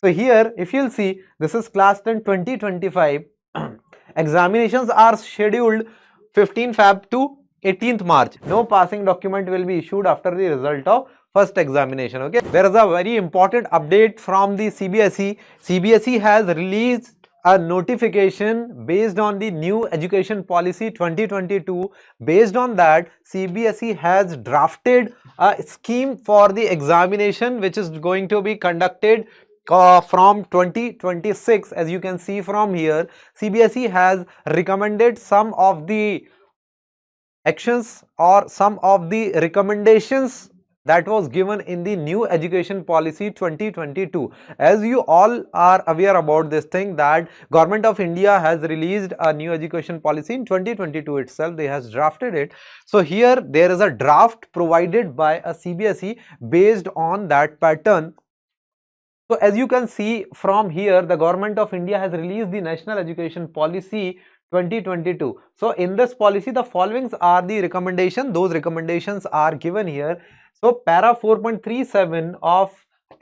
So here if you'll see, this is class 10 2025. Examinations are scheduled 15 Feb to 18th March. No passing document will be issued after the result of first examination. Okay, there is a very important update from the CBSE. CBSE has released a notification based on the new education policy 2022. Based on that, CBSE has drafted a scheme for the examination which is going to be conducted from 2026. As you can see from here, CBSE has recommended some of the actions or some of the recommendations that was given in the new education policy 2022. As you all are aware about this thing, that government of India has released a new education policy in 2022 itself. They has drafted it. So here there is a draft provided by a CBSE based on that pattern. So as you can see from here, the government of India has released the national education policy 2022. So in this policy, the followings are the recommendation. Those recommendations are given here. So para 4.37 of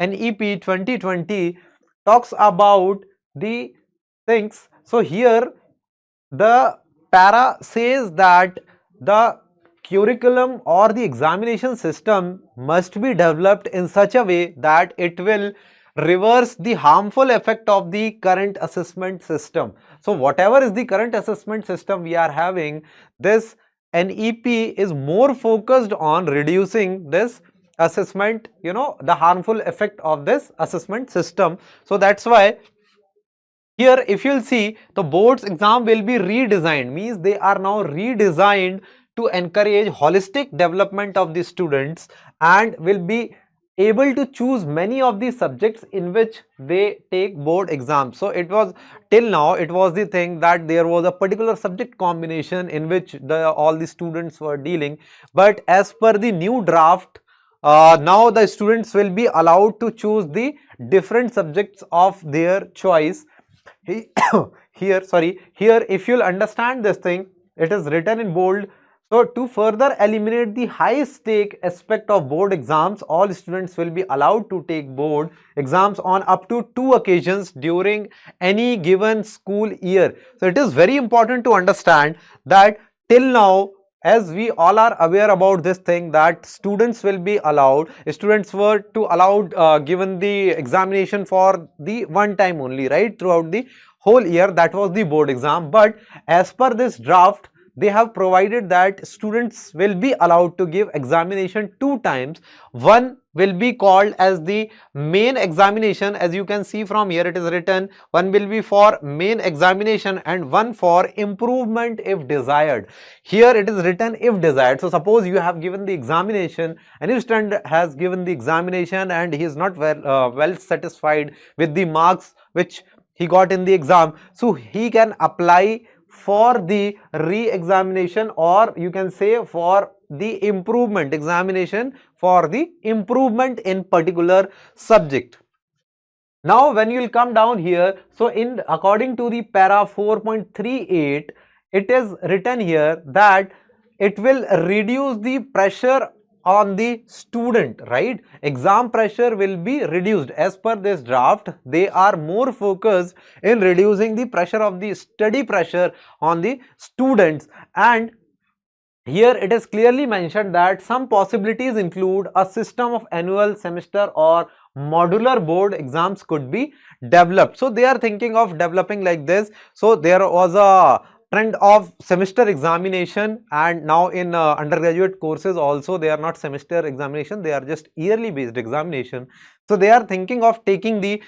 NEP 2020 talks about the things. So here the para says that the curriculum or the examination system must be developed in such a way that it will reverse the harmful effect of the current assessment system. So whatever is the current assessment system we are having, this NEP is more focused on reducing this assessment, the harmful effect of this assessment system. So that's why here if you'll see, the board's exam will be redesigned, means they are now redesigned to encourage holistic development of the students, and will be able to choose many of the subjects in which they take board exams. So it was, till now it was the thing that there was a particular subject combination in which all the students were dealing, but as per the new draft, now the students will be allowed to choose the different subjects of their choice. Here if you'll understand this thing, it is written in bold. So to further eliminate the high stake aspect of board exams, all students will be allowed to take board exams on up to 2 occasions during any given school year. So it is very important to understand that till now, as we all are aware about this thing, that students will be allowed, students were to allowed given the examination for the one time only, right, throughout the whole year, that was the board exam. But as per this draft, they have provided that students will be allowed to give examination 2 times. One will be called as the main examination. As you can see from here, it is written, one will be for main examination and one for improvement if desired. Here it is written if desired. So suppose you have given the examination, and if student has given the examination and he is not well satisfied with the marks which he got in the exam, so he can apply for the re-examination, or you can say for the improvement examination, for the improvement in particular subject. Now when you will come down here, so in according to the para 4.38, it is written here that it will reduce the pressure on the student, right? Exam pressure will be reduced. As per this draft, they are more focused in reducing the pressure of the study pressure on the students. And here it is clearly mentioned that some possibilities include a system of annual, semester or modular board exams could be developed. So they are thinking of developing like this. So there was a trend of semester examination, and now in undergraduate courses also they are not semester examination, they are just yearly based examination. So they are thinking of taking the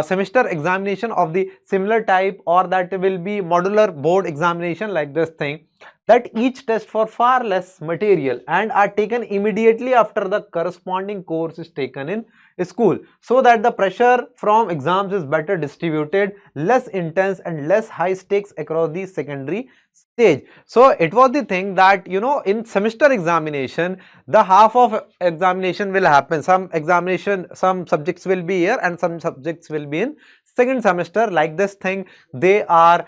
semester examination of the similar type, or that will be modular board examination like this thing, that each test for far less material and are taken immediately after the corresponding course is taken in school, so that the pressure from exams is better distributed, less intense and less high stakes across the secondary stage. So it was the thing that in semester examination, the half of examination will happen, some examination, some subjects will be here and some subjects will be in second semester, like this thing they are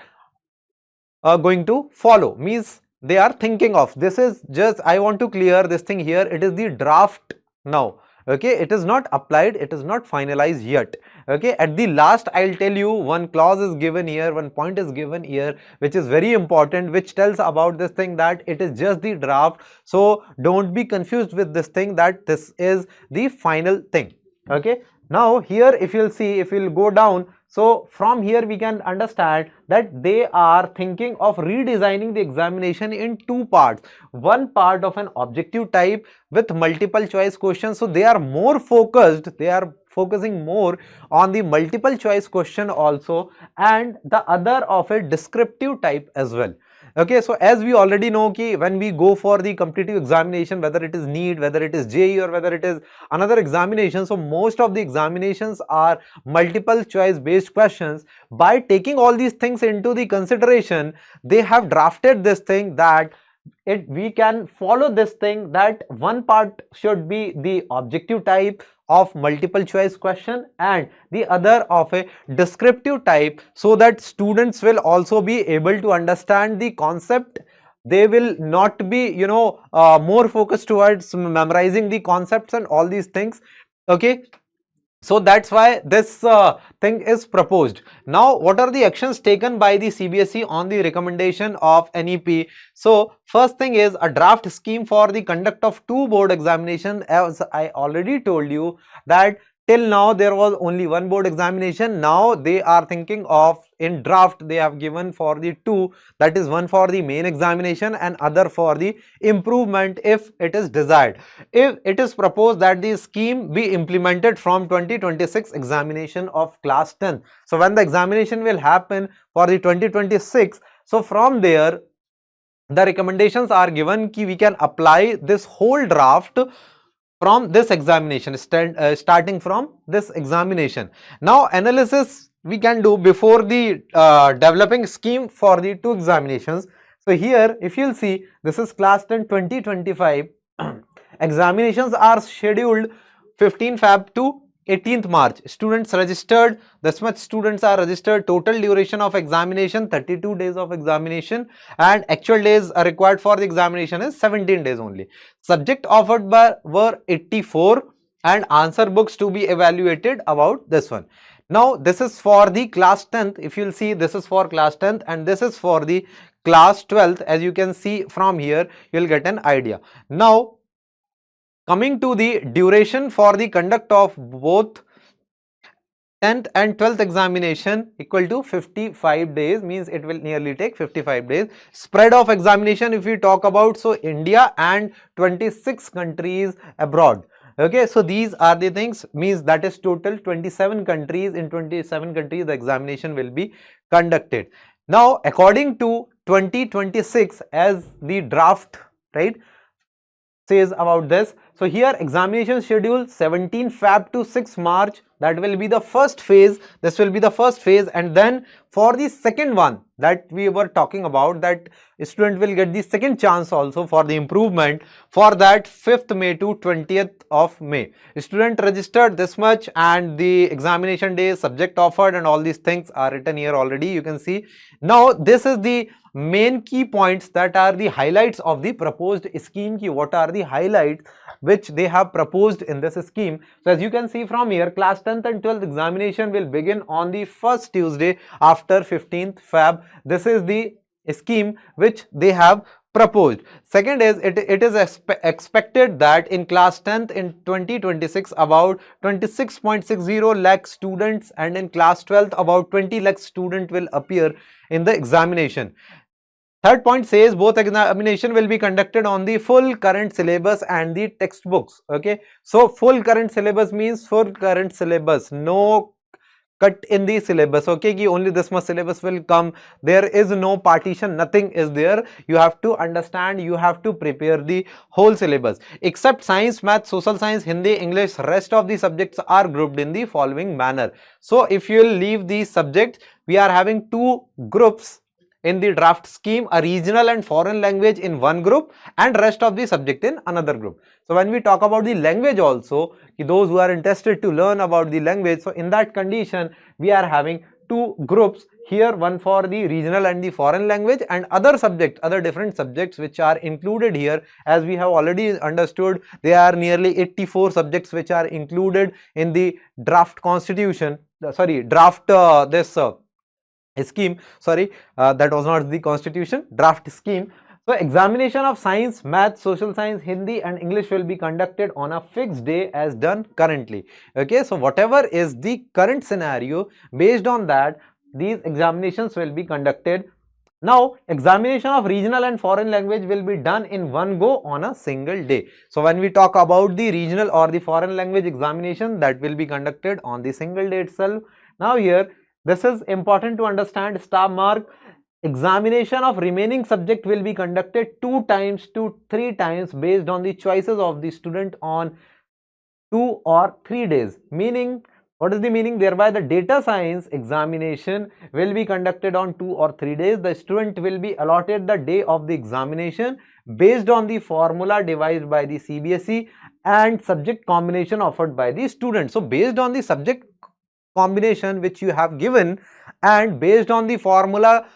going to follow, means they are thinking of. This is just, I want to clear this thing here, it is the draft now. Okay, it is not applied, it is not finalized yet. Okay, at the last I'll tell you one clause is given here, one point is given here, which is very important, which tells about this thing that it is just the draft. So don't be confused with this thing that this is the final thing. Okay, now here if you'll see, if you'll go down, so from here we can understand that they are thinking of redesigning the examination in two parts. One part of an objective type with multiple choice questions. So they are more focused, they are focusing more on the multiple choice question also, and the other of a descriptive type as well. Okay, so as we already know ki when we go for the competitive examination, whether it is NEET, whether it is JEE, or whether it is another examination, so most of the examinations are multiple choice based questions. By taking all these things into the consideration, they have drafted this thing that we can follow this thing that one part should be the objective type of multiple choice question and the other of a descriptive type, so that students will also be able to understand the concept. They will not be more focused towards memorizing the concepts and all these things. Okay, so that's why this thing is proposed. Now, what are the actions taken by the CBSE on the recommendation of NEP? So, first thing is a draft scheme for the conduct of two board examination. As I already told you that till now there was only one board examination. Now they are thinking of, in draft they have given for the two, that is one for the main examination and other for the improvement if it is desired. If it is proposed that the scheme be implemented from 2026 examination of class 10. So when the examination will happen for the 2026, so from there the recommendations are given ki we can apply this whole draft from this examination, starting from this examination. Now analysis we can do before the developing scheme for the two examinations. So here if you'll see, this is class 10 2025. Examinations are scheduled 15 Feb to 18th March. Students registered, this much students are registered. Total duration of examination 32 days of examination, and actual days are required for the examination is 17 days only. Subject offered were 84 and answer books to be evaluated about this one. Now this is for the class 10th. If you'll see, this is for class 10th and this is for the class 12th. As you can see from here, you'll get an idea. Now coming to the duration for the conduct of both 10th and 12th examination equal to 55 days, means it will nearly take 55 days. Spread of examination if we talk about, so India and 26 countries abroad. Okay, so these are the things, means that is total 27 countries. In 27 countries the examination will be conducted. Now according to 2026 as the draft, right, says about this. So here examination schedule 17 Feb to 6 March, that will be the first phase. This will be the first phase, and then for the second one that we were talking about, that student will get the second chance also for the improvement. For that 5th May to 20th of May, student registered this much, and the examination day, subject offered, and all these things are written here already, you can see. Now this is the main key points, that are the highlights of the proposed scheme. What are the highlights which they have proposed in this scheme? So as you can see from here, class 10th and 12th examination will begin on the first Tuesday after 15th Feb. This is the scheme which they have proposed. Second is, it is expected that in class 10th in 2026 about 26.60 lakh students, and in class 12th about 20 lakh students will appear in the examination. Third point says both examination will be conducted on the full current syllabus and the textbooks. Okay, so full current syllabus means full current syllabus, no cut in the syllabus. Okay, ki only this much syllabus will come, there is no partition, nothing is there. You have to understand, you have to prepare the whole syllabus except science, math, social science, Hindi, English. Rest of the subjects are grouped in the following manner. So if you will leave these subjects, we are having two groups in the draft scheme, a regional and foreign language in one group and rest of the subject in another group. So when we talk about the language also, those who are interested to learn about the language, so in that condition we are having two groups here one for the regional and the foreign language, and other subjects, other different subjects which are included here. As we have already understood, there are nearly 84 subjects which are included in the draft constitution, draft scheme, that was not the constitution, draft scheme. So examination of science, math, social science, Hindi and English will be conducted on a fixed day as done currently. Okay, so whatever is the current scenario, based on that these examinations will be conducted. Now examination of regional and foreign language will be done in one go on a single day. So when we talk about the regional or the foreign language examination, that will be conducted on the single day itself. Now here, this is important to understand, star mark. Examination of remaining subject will be conducted 2 times to 3 times based on the choices of the student on 2 or 3 days. Meaning, what is the meaning? Thereby the data science examination will be conducted on 2 or 3 days. The student will be allotted the day of the examination based on the formula devised by the CBSE and subject combination offered by the student. So based on the subject combination which you have given and based on the formula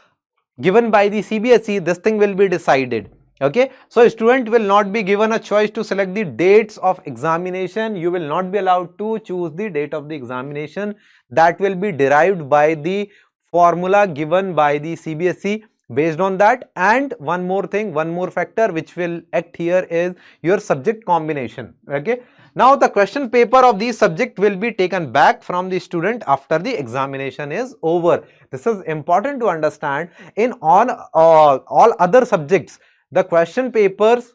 given by the CBSE, this thing will be decided. Okay, so student will not be given a choice to select the dates of examination. You will not be allowed to choose the date of the examination. That will be derived by the formula given by the CBSE. Based on that, and one more thing, one more factor which will act here is your subject combination. Okay, now the question paper of the subject will be taken back from the student after the examination is over. This is important to understand. In on all other subjects, the question papers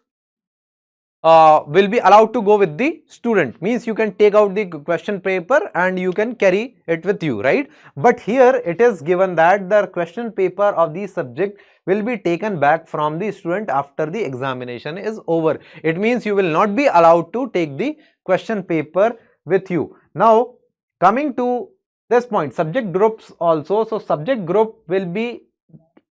will be allowed to go with the student. Means you can take out the question paper and you can carry it with you, right? But here it is given that the question paper of the subject will be taken back from the student after the examination is over. It means you will not be allowed to take the question paper with you. Now coming to this point, subject groups also. So subject group will be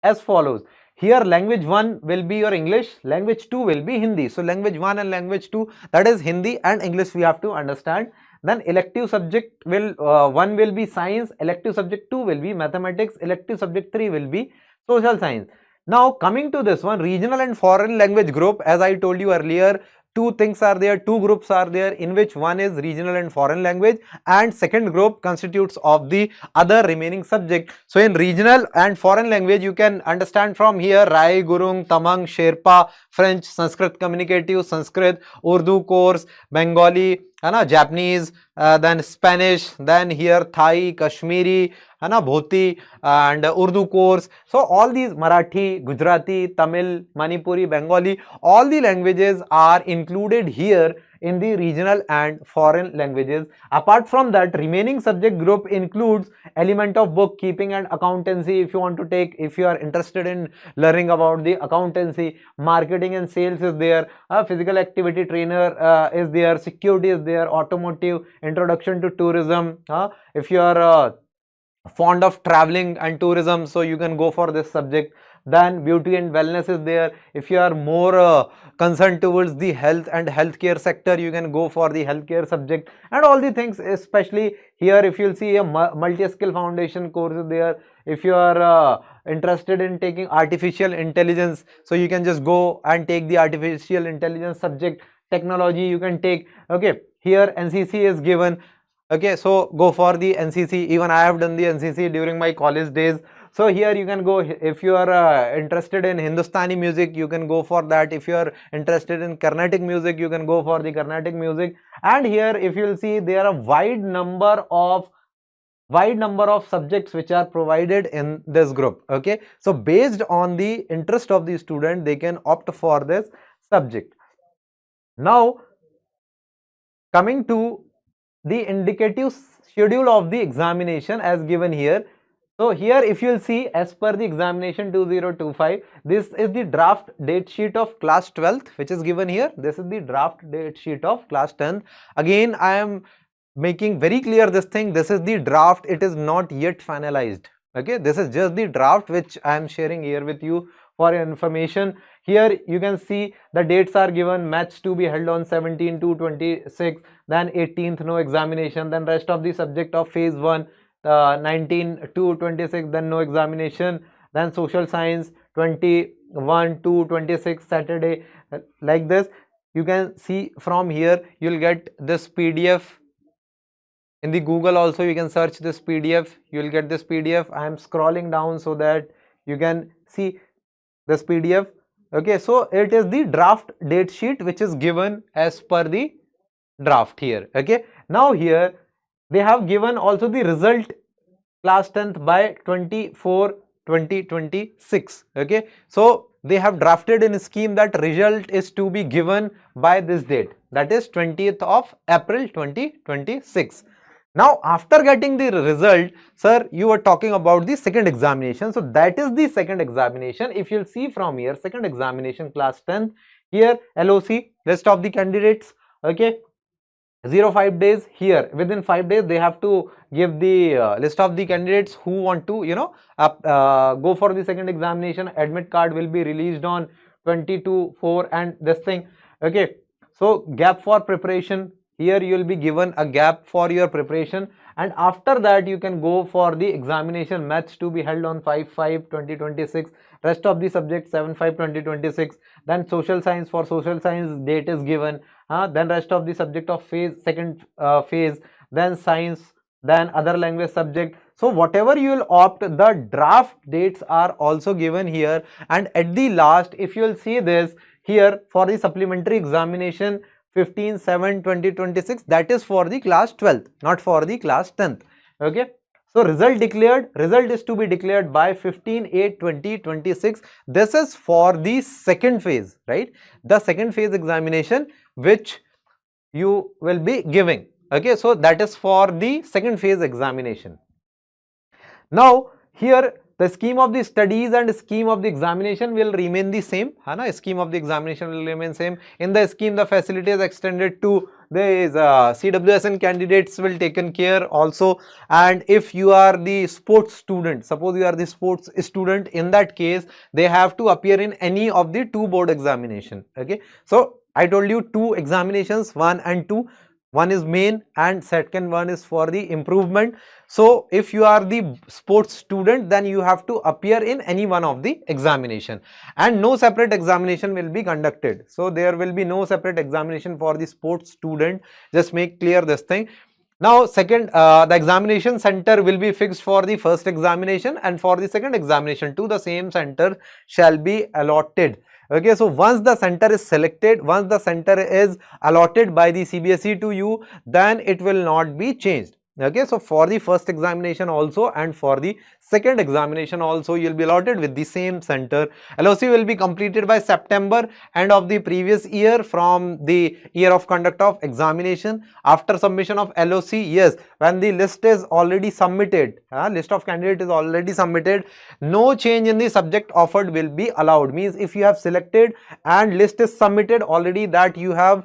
as follows. Here language 1 will be your English, language 2 will be Hindi. So language 1 and language 2, that is Hindi and English, we have to understand. Then elective subject will 1 will be science, elective subject 2 will be mathematics, elective subject 3 will be social science. Now coming to this one, regional and foreign language group, as I told you earlier, two things are there, two groups are there, in which one is regional and foreign language and second group constitutes of the other remaining subject. So in regional and foreign language, you can understand from here Rai, Gurung, Tamang, Sherpa, French, Sanskrit communicative, Sanskrit, Urdu course, Bengali, Japanese, then Spanish, then here Thai, Kashmiri, Bhoti and Urdu course. So all these Marathi, Gujarati, Tamil, Manipuri, Bengali, all the languages are included here in the regional and foreign languages. Apart from that, remaining subject group includes element of bookkeeping and accountancy. If you want to take, if you are interested in learning about the accountancy, marketing and sales is there, physical activity trainer is there, security is there, automotive, introduction to tourism. If you are fond of traveling and tourism, so you can go for this subject. Then beauty and wellness is there. If you are more concerned towards the health and healthcare sector, you can go for the healthcare subject and all the things. Especially here, if you'll see a multi-skill foundation course is there. If you are interested in taking artificial intelligence, so you can just go and take the artificial intelligence subject. Technology you can take. Okay, here NCC is given. Okay, so go for the NCC. Even I have done the NCC during my college days. So here you can go. If you are interested in Hindustani music, you can go for that. If you are interested in Carnatic music, you can go for the Carnatic music. And here, if you will see, there are a wide number of subjects which are provided in this group. Okay, so based on the interest of the student, they can opt for this subject. Now coming to the indicative schedule of the examination as given here. So here if you will see, as per the examination 2025, this is the draft date sheet of class 12th which is given here. This is the draft date sheet of class 10th. Again, I am making very clear this thing. This is the draft. It is not yet finalized. Okay, this is just the draft which I am sharing here with you for your information. Here you can see the dates are given. Match to be held on 17 to 26, then 18th no examination, then rest of the subject of phase 1, 19 to 26, then no examination. Then social science 21 to 26 Saturday, like this. You can see from here, you'll get this PDF. In the Google also you can search this PDF, you will get this PDF. I am scrolling down so that you can see this PDF. Okay, so it is the draft date sheet which is given as per the draft here. Okay, now here they have given also the result class 10th by 24/2026. Okay, so they have drafted in a scheme that result is to be given by this date, that is 20th of April 2026. Now after getting the result, sir, you were talking about the second examination. So that is the second examination. If you'll see from here, second examination class 10th, here LOC, list of the candidates. Okay, 05 days, here within 5 days they have to give the list of the candidates who want to go for the second examination. Admit card will be released on 22/4 and this thing. Okay, so gap for preparation, here you will be given a gap for your preparation, and after that you can go for the examination. Maths to be held on 5/5/2026, rest of the subject 7/5/2026. then social science, for social science date is given, then rest of the subject of second phase, then science, then other language subject. So whatever you will opt, the draft dates are also given here. And at the last, if you will see this here, for the supplementary examination 15/7/2026, that is for the class 12th, not for the class 10th. Okay, so result declared, result is to be declared by 15/8/2026. this is for the second phase, right? The second phase examination which you will be giving. Okay, so that is for the second phase examination. Now here the scheme of the studies and scheme of the examination will remain the same. Scheme of the examination will remain same. In the scheme, the facility is extended to the CWSN candidates will taken care also. And if you are the sports student, suppose you are the sports student, in that case they have to appear in any of the two board examination. Okay, so I told you two examinations, 1 and 2. One is main and second one is for the improvement. So if you are the sports student, then you have to appear in any one of the examination, and no separate examination will be conducted. So there will be no separate examination for the sports student. Just make clear this thing. Now second, the examination center will be fixed for the first examination, and for the second examination to the same center shall be allotted. Okay, so once the center is selected, once the center is allotted by the CBSE to you, then it will not be changed. Okay, so for the first examination also and for the second examination also, you will be allotted with the same center. LOC will be completed by September end of the previous year from the year of conduct of examination. After submission of LOC, yes, when the list is already submitted, list of candidate is already submitted, no change in the subject offered will be allowed. Means if you have selected and list is submitted already, that you have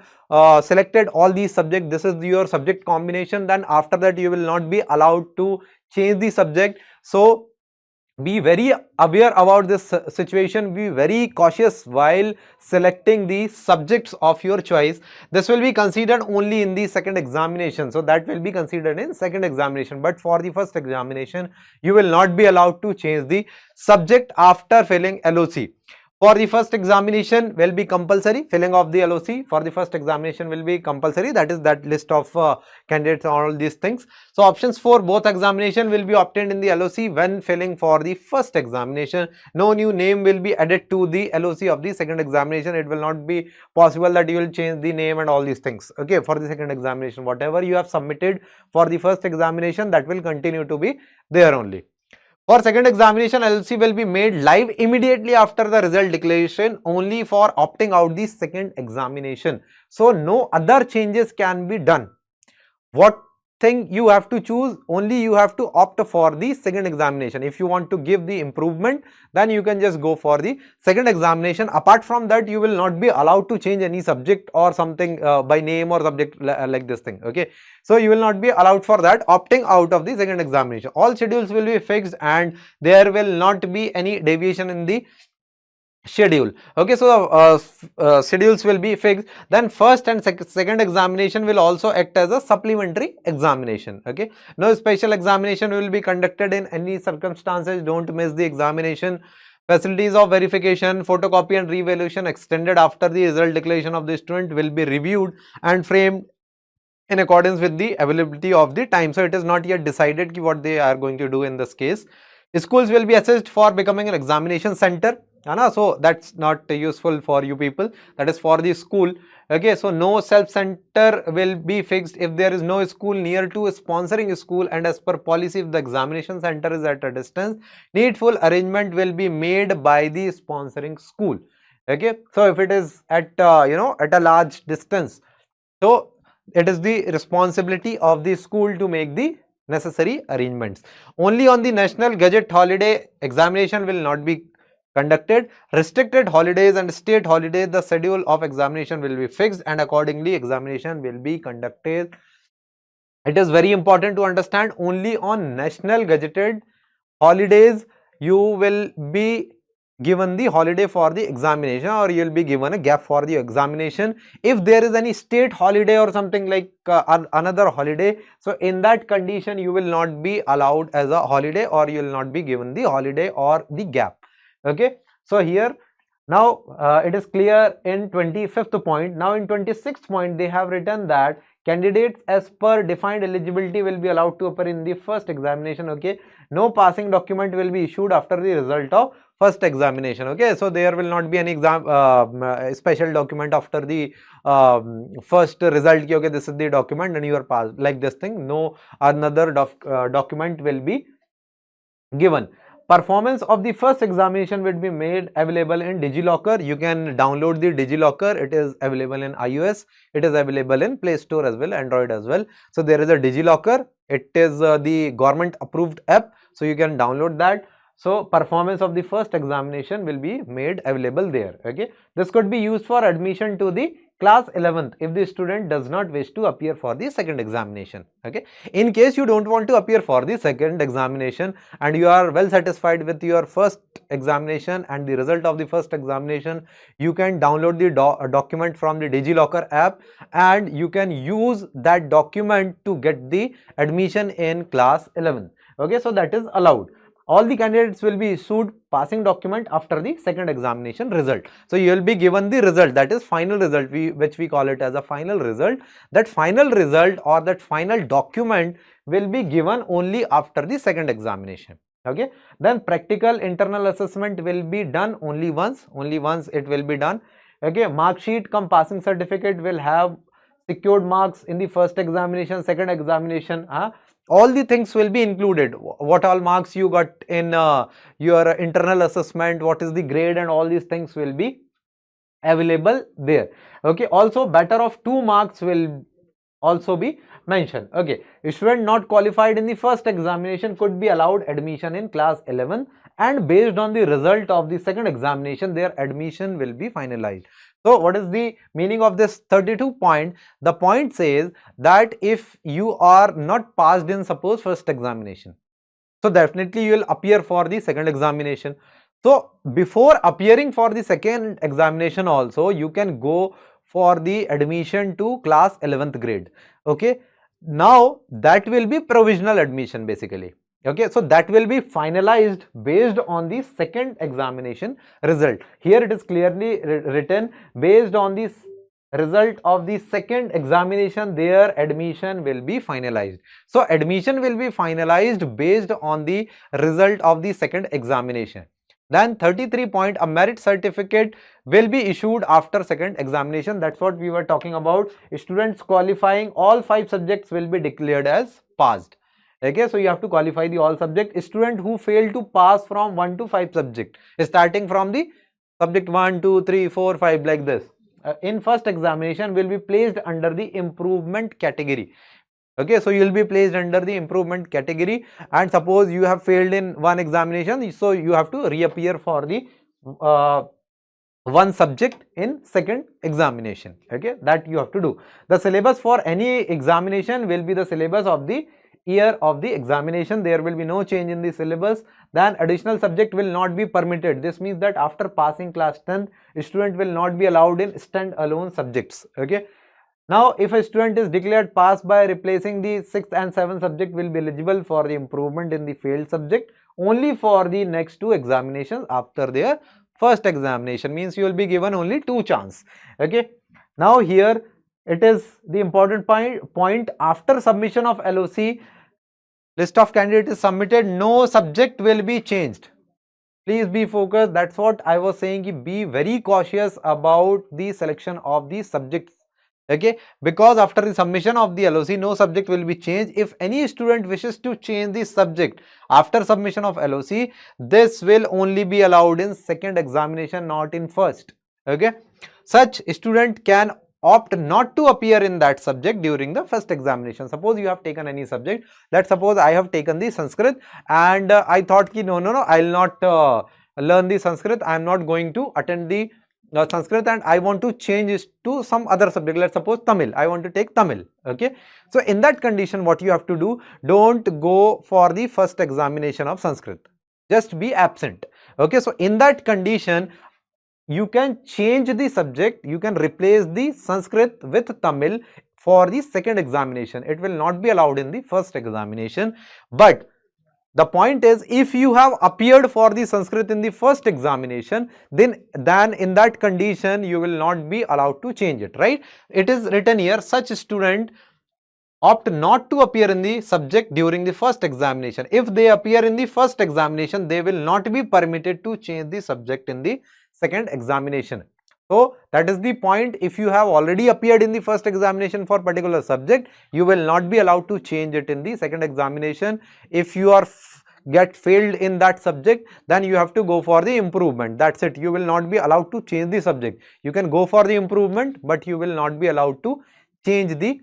selected all these subjects, this is your subject combination, then after that you will not be allowed to change the subject. So be very aware about this situation, be very cautious while selecting the subjects of your choice. This will be considered only in the second examination, so that will be considered in second examination, but for the first examination you will not be allowed to change the subject after filling LOC. For the first examination will be compulsory, filling of the LOC for the first examination will be compulsory, that is that list of candidates, all these things. So options for both examination will be obtained in the LOC when filling for the first examination. No new name will be added to the LOC of the second examination. It will not be possible that you will change the name and all these things. Okay, for the second examination, whatever you have submitted for the first examination, that will continue to be there only. For second examination, LOC will be made live immediately after the result declaration, only for opting out the second examination. So no other changes can be done. What thing you have to choose, only you have to opt for the second examination. If you want to give the improvement, then you can just go for the second examination. Apart from that, you will not be allowed to change any subject or something by name or subject like this thing. Okay, so you will not be allowed for that, opting out of the second examination. All schedules will be fixed and there will not be any deviation in the schedule. Okay, so schedules will be fixed. Then first and second examination will also act as a supplementary examination. Okay, no special examination will be conducted in any circumstances. Don't miss the examination. Facilities of verification, photocopy and revaluation extended after the result declaration of the student will be reviewed and framed in accordance with the availability of the time. So it is not yet decided what they are going to do in this case. Schools will be assessed for becoming an examination center. So that's not useful for you people. That is for the school. Okay, so no self center will be fixed if there is no school near to a sponsoring school, and as per policy, if the examination center is at a distance, needful arrangement will be made by the sponsoring school. Okay, so if it is at at a large distance, so it is the responsibility of the school to make the necessary arrangements. Only on the national gazette holiday, examination will not be conducted. Restricted holidays and state holidays, the schedule of examination will be fixed and accordingly examination will be conducted. It is very important to understand, only on national gazetted holidays you will be given the holiday for the examination, or you will be given a gap for the examination. If there is any state holiday or something like another holiday, so in that condition you will not be allowed as a holiday, or you will not be given the holiday or the gap. Okay, so here now it is clear in 25th point. Now in 26th point they have written that candidates as per defined eligibility will be allowed to appear in the first examination. Okay, no passing document will be issued after the result of first examination. Okay, so there will not be any special document after the first result. Okay, this is the document and you are passed, like this thing. No another document will be given. Performance of the first examination will be made available in DigiLocker. You can download the DigiLocker. It is available in iOS. It is available in Play Store as well, Android as well. So there is a DigiLocker. It is the government approved app. So you can download that. So performance of the first examination will be made available there. Okay, this could be used for admission to the class 11th if the student does not wish to appear for the second examination. Okay, in case you don't want to appear for the second examination and you are well satisfied with your first examination and the result of the first examination, you can download the document from the DigiLocker app and you can use that document to get the admission in class 11. Okay, so that is allowed. All the candidates will be issued passing document after the second examination result. So you will be given the result, that is final result, which we call it as a final result. That final result or that final document will be given only after the second examination. Okay, then practical internal assessment will be done only once it will be done. Okay, mark sheet come passing certificate will have secured marks in the first examination, second examination. All the things will be included, what all marks you got in your internal assessment, what is the grade, and all these things will be available there. Okay, also better of 2 marks will also be mentioned. Okay, a student not qualified in the first examination could be allowed admission in class 11 and based on the result of the second examination their admission will be finalized. So what is the meaning of this 32 point? The point says that if you are not passed in suppose first examination, so definitely you will appear for the second examination. So before appearing for the second examination also you can go for the admission to class 11th grade. Okay, now that will be provisional admission basically. Okay, so that will be finalized based on the second examination result. Here it is clearly written, based on this result of the second examination their admission will be finalized. So admission will be finalized based on the result of the second examination. Then 33 point, a merit certificate will be issued after second examination. That's what we were talking about. Students qualifying all 5 subjects will be declared as passed. Okay, so you have to qualify the all subject. Student who failed to pass from 1 to 5 subject, starting from the subject 1, 2, 3, 4, 5 like this, in first examination will be placed under the improvement category. Okay, so you will be placed under the improvement category, and suppose you have failed in one examination, so you have to reappear for the one subject in second examination. Okay, that you have to do. The syllabus for any examination will be the syllabus of the year of the examination. There will be no change in the syllabus. Then additional subject will not be permitted. This means that after passing class 10th, student will not be allowed in stand-alone subjects. Okay. Now, if a student is declared pass by replacing the 6th and 7th subject, will be eligible for the improvement in the failed subject only for the next 2 examinations after their first examination. Means you will be given only 2 chances. Okay. Now here it is the important point after submission of LOC, list of candidates is submitted, no subject will be changed. Please be focused. That's what I was saying, be very cautious about the selection of the subjects. Okay, because after the submission of the LOC, no subject will be changed. If any student wishes to change the subject after submission of LOC, this will only be allowed in second examination, not in first. Okay, such student can opt not to appear in that subject during the first examination. Suppose you have taken any subject. Let's suppose I have taken the Sanskrit and I thought ki no, I will not learn the Sanskrit. I am not going to attend the Sanskrit and I want to change it to some other subject. Let's suppose Tamil. I want to take Tamil. Okay. So in that condition, what you have to do, don't go for the first examination of Sanskrit. Just be absent. Okay. So in that condition, you can change the subject. You can replace the Sanskrit with Tamil for the second examination. It will not be allowed in the first examination. But the point is, if you have appeared for the Sanskrit in the first examination, then in that condition, you will not be allowed to change it, right? It is written here, such student opt not to appear in the subject during the first examination. If they appear in the first examination, they will not be permitted to change the subject in the second examination. So that is the point. If you have already appeared in the first examination for particular subject, you will not be allowed to change it in the second examination. If you are get failed in that subject, then you have to go for the improvement. That's it. You will not be allowed to change the subject. You can go for the improvement, but you will not be allowed to change the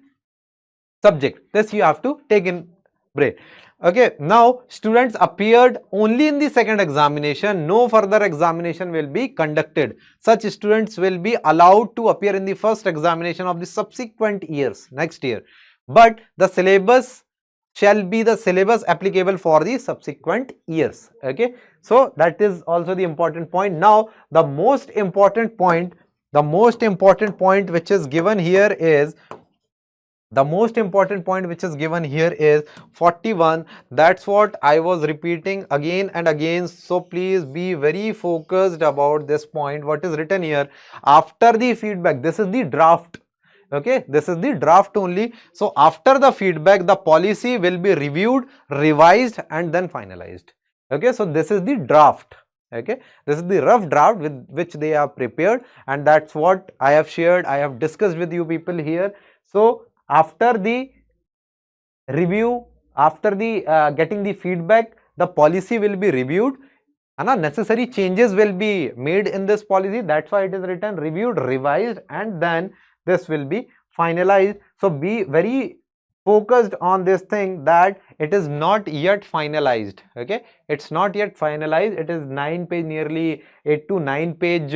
subject. This you have to take in brain. Okay, now students appeared only in the second examination. No further examination will be conducted. Such students will be allowed to appear in the first examination of the subsequent years, next year. But the syllabus shall be the syllabus applicable for the subsequent years. Okay, so that is also the important point. Now the most important point which is given here is, 41. That's what I was repeating again and again. So please be very focused about this point. What is written here? After the feedback, this is the draft. Okay, this is the draft only. So after the feedback, the policy will be reviewed, revised and then finalized. Okay, so this is the draft. Okay, this is the rough draft with which they are prepared, and that's what I have shared, I have discussed with you people here. So after the review, after the getting the feedback, the policy will be reviewed and necessary changes will be made in this policy. That's why it is written reviewed, revised and then this will be finalized. So be very focused on this thing, that it is not yet finalized. Okay, it's not yet finalized. It is 9 page, nearly 8 to 9 page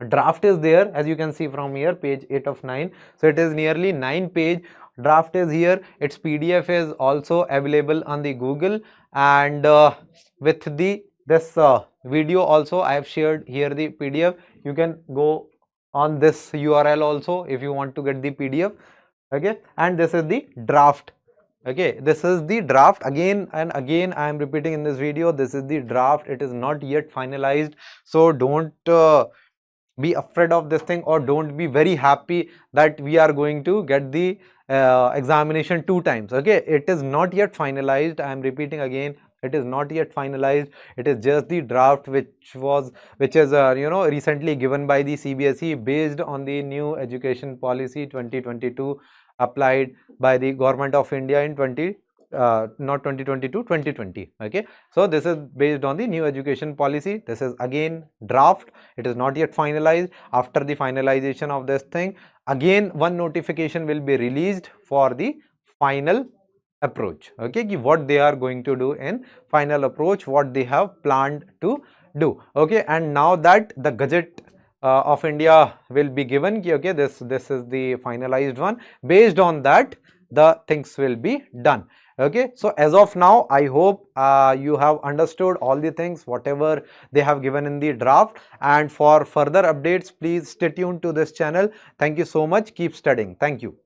draft is there, as you can see from here, page 8 of 9. So it is nearly 9 page draft is here. Its PDF is also available on the Google, and with the this video also I have shared here the PDF. You can go on this URL also if you want to get the PDF. Okay, and this is the draft. Okay, this is the draft. Again and again I am repeating in this video, this is the draft. It is not yet finalized. So don't be afraid of this thing, or don't be very happy that we are going to get the examination 2 times. Okay, it is not yet finalized. I am repeating again, it is not yet finalized. It is just the draft which is recently given by the CBSE based on the new education policy 2022 applied by the government of India in 2020. Okay, so this is based on the new education policy. This is again draft. It is not yet finalized. After the finalization of this thing, again one notification will be released for the final approach. Okay, what they are going to do in final approach, what they have planned to do. Okay, and now that the Gazette of India will be given, okay, this is the finalized one. Based on that, the things will be done. Okay, so as of now, I hope you have understood all the things whatever they have given in the draft, and for further updates please stay tuned to this channel. Thank you so much. Keep studying. Thank you.